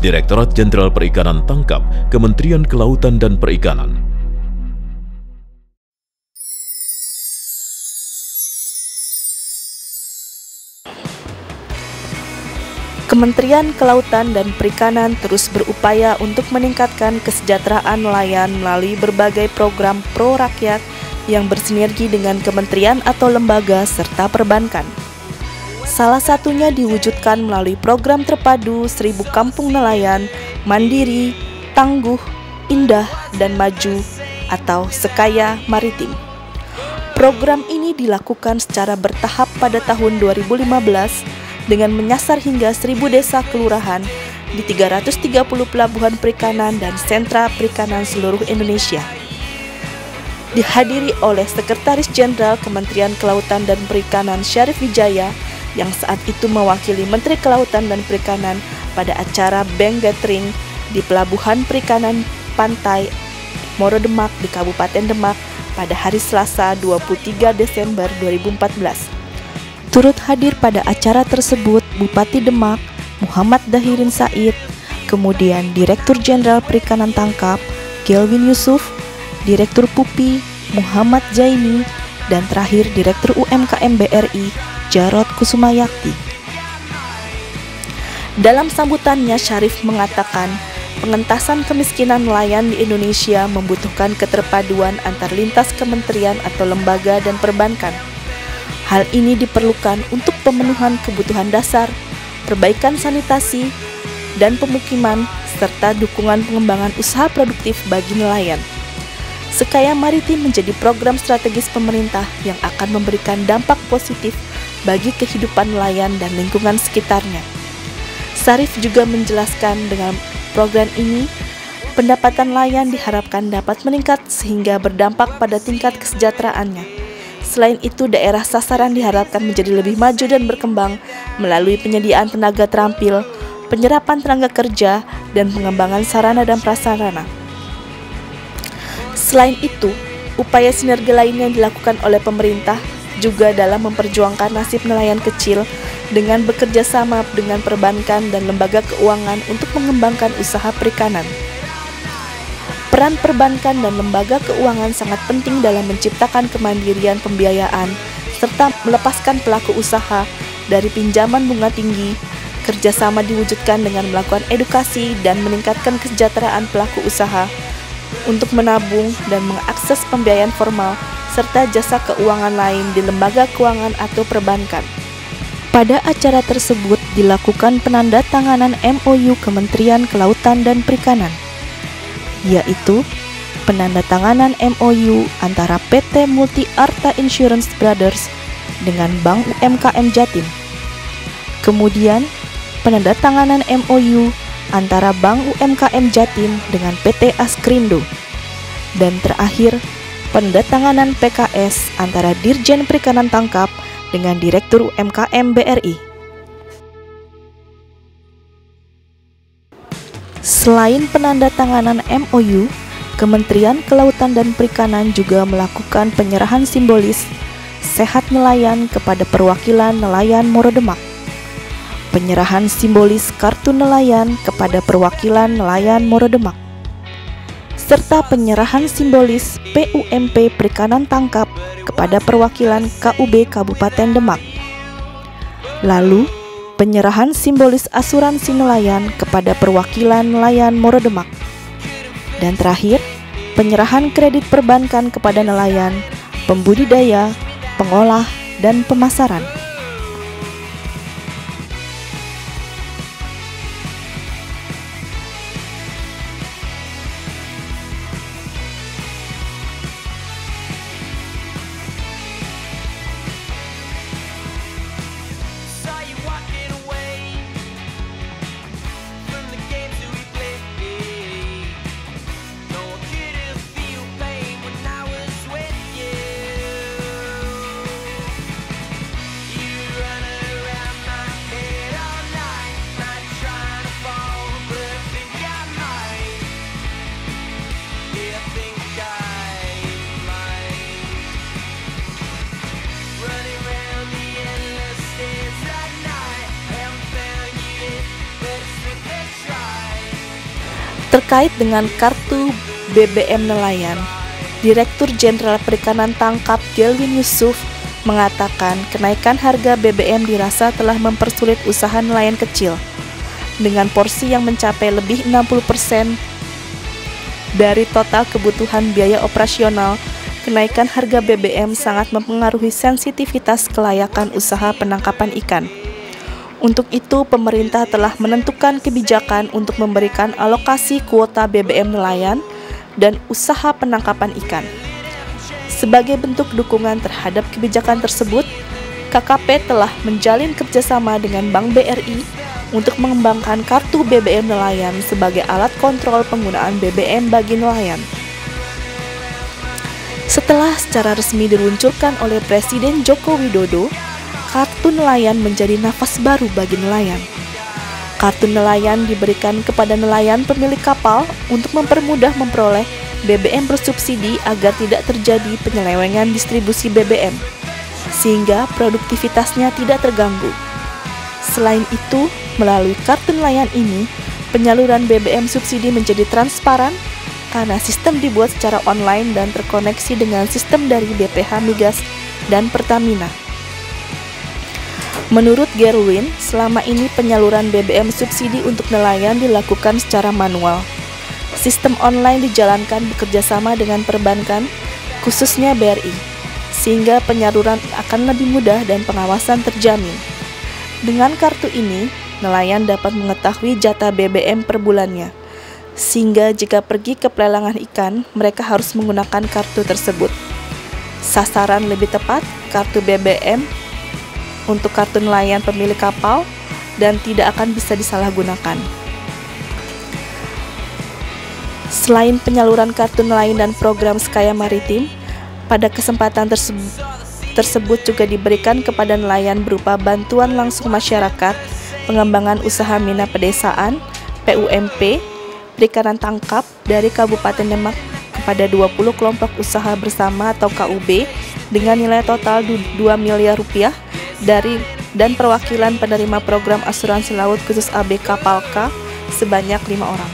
Direktorat Jenderal Perikanan Tangkap, Kementerian Kelautan dan Perikanan. Kementerian Kelautan dan Perikanan terus berupaya untuk meningkatkan kesejahteraan nelayan melalui berbagai program pro rakyat yang bersinergi dengan kementerian atau lembaga serta perbankan. Salah satunya diwujudkan melalui program terpadu 1000 Kampung Nelayan, Mandiri, Tangguh, Indah, dan Maju atau Sekaya Maritim. Program ini dilakukan secara bertahap pada tahun 2015 dengan menyasar hingga 1000 desa kelurahan di 330 pelabuhan perikanan dan sentra perikanan seluruh Indonesia. Dihadiri oleh Sekretaris Jenderal Kementerian Kelautan dan Perikanan Syarif Wijaya yang saat itu mewakili Menteri Kelautan dan Perikanan pada acara Bank Gathering di Pelabuhan Perikanan Pantai Morodemak di Kabupaten Demak pada hari Selasa 23 Desember 2014. Turut hadir pada acara tersebut Bupati Demak, Muhammad Dahirin Said, kemudian Direktur Jenderal Perikanan Tangkap, Kelvin Yusuf, Direktur PUPI, Muhammad Zaini, dan terakhir Direktur UMKM BRI, Jarod Kusumayakti. Dalam sambutannya, Syarif mengatakan, pengentasan kemiskinan nelayan di Indonesia membutuhkan keterpaduan antar lintas kementerian atau lembaga dan perbankan. Hal ini diperlukan untuk pemenuhan kebutuhan dasar, perbaikan sanitasi, dan pemukiman, serta dukungan pengembangan usaha produktif bagi nelayan. Sekaya Maritim menjadi program strategis pemerintah yang akan memberikan dampak positif bagi kehidupan nelayan dan lingkungan sekitarnya. Syarif juga menjelaskan dengan program ini, pendapatan nelayan diharapkan dapat meningkat sehingga berdampak pada tingkat kesejahteraannya. Selain itu, daerah sasaran diharapkan menjadi lebih maju dan berkembang melalui penyediaan tenaga terampil, penyerapan tenaga kerja, dan pengembangan sarana dan prasarana. Selain itu, upaya sinergi lain yang dilakukan oleh pemerintah juga dalam memperjuangkan nasib nelayan kecil dengan bekerja sama dengan perbankan dan lembaga keuangan untuk mengembangkan usaha perikanan. Peran perbankan dan lembaga keuangan sangat penting dalam menciptakan kemandirian pembiayaan serta melepaskan pelaku usaha dari pinjaman bunga tinggi. Kerjasama diwujudkan dengan melakukan edukasi dan meningkatkan kesejahteraan pelaku usaha untuk menabung dan mengakses pembiayaan formal serta jasa keuangan lain di lembaga keuangan atau perbankan. Pada acara tersebut dilakukan penandatanganan MOU Kementerian Kelautan dan Perikanan, yaitu penandatanganan MOU antara PT Multi Arta Insurance Brothers dengan Bank UMKM Jatim. Kemudian, penandatanganan MOU antara Bank UMKM Jatim dengan PT Askrindo. Dan terakhir, penandatanganan PKS antara Dirjen Perikanan Tangkap dengan Direktur UMKM BRI. Selain penandatanganan MOU, Kementerian Kelautan dan Perikanan juga melakukan penyerahan simbolis Sehat Nelayan kepada perwakilan nelayan Morodemak, penyerahan simbolis Kartu Nelayan kepada perwakilan nelayan Morodemak, serta penyerahan simbolis PUMP Perikanan Tangkap kepada perwakilan KUB Kabupaten Demak. Lalu, penyerahan simbolis asuransi nelayan kepada perwakilan nelayan Morodemak. Dan terakhir, penyerahan kredit perbankan kepada nelayan, pembudidaya, pengolah, dan pemasaran. Terkait dengan kartu BBM nelayan, Direktur Jenderal Perikanan Tangkap Gelwin Yusuf mengatakan kenaikan harga BBM dirasa telah mempersulit usaha nelayan kecil. Dengan porsi yang mencapai lebih 60% dari total kebutuhan biaya operasional, kenaikan harga BBM sangat mempengaruhi sensitivitas kelayakan usaha penangkapan ikan. Untuk itu, pemerintah telah menentukan kebijakan untuk memberikan alokasi kuota BBM nelayan dan usaha penangkapan ikan. Sebagai bentuk dukungan terhadap kebijakan tersebut, KKP telah menjalin kerjasama dengan Bank BRI untuk mengembangkan kartu BBM nelayan sebagai alat kontrol penggunaan BBM bagi nelayan. Setelah secara resmi diluncurkan oleh Presiden Joko Widodo, kartu nelayan menjadi nafas baru bagi nelayan. Kartu nelayan diberikan kepada nelayan pemilik kapal untuk mempermudah memperoleh BBM bersubsidi agar tidak terjadi penyelewengan distribusi BBM, sehingga produktivitasnya tidak terganggu. Selain itu, melalui kartu nelayan ini, penyaluran BBM subsidi menjadi transparan karena sistem dibuat secara online dan terkoneksi dengan sistem dari BPH Migas dan Pertamina. Menurut Gelwin, selama ini penyaluran BBM subsidi untuk nelayan dilakukan secara manual. Sistem online dijalankan bekerjasama dengan perbankan, khususnya BRI, sehingga penyaluran akan lebih mudah dan pengawasan terjamin. Dengan kartu ini, nelayan dapat mengetahui jatah BBM per bulannya, sehingga jika pergi ke pelelangan ikan, mereka harus menggunakan kartu tersebut. Sasaran lebih tepat, kartu BBM untuk kartu nelayan pemilik kapal dan tidak akan bisa disalahgunakan. Selain penyaluran kartu nelayan dan program Skaya Maritim, pada kesempatan tersebut juga diberikan kepada nelayan berupa bantuan langsung masyarakat, pengembangan usaha mina pedesaan, PUMP, perikanan tangkap dari Kabupaten Demak kepada 20 kelompok usaha bersama atau KUB dengan nilai total 2 miliar rupiah dan perwakilan penerima program asuransi laut khusus AB Kapalka sebanyak 5 orang.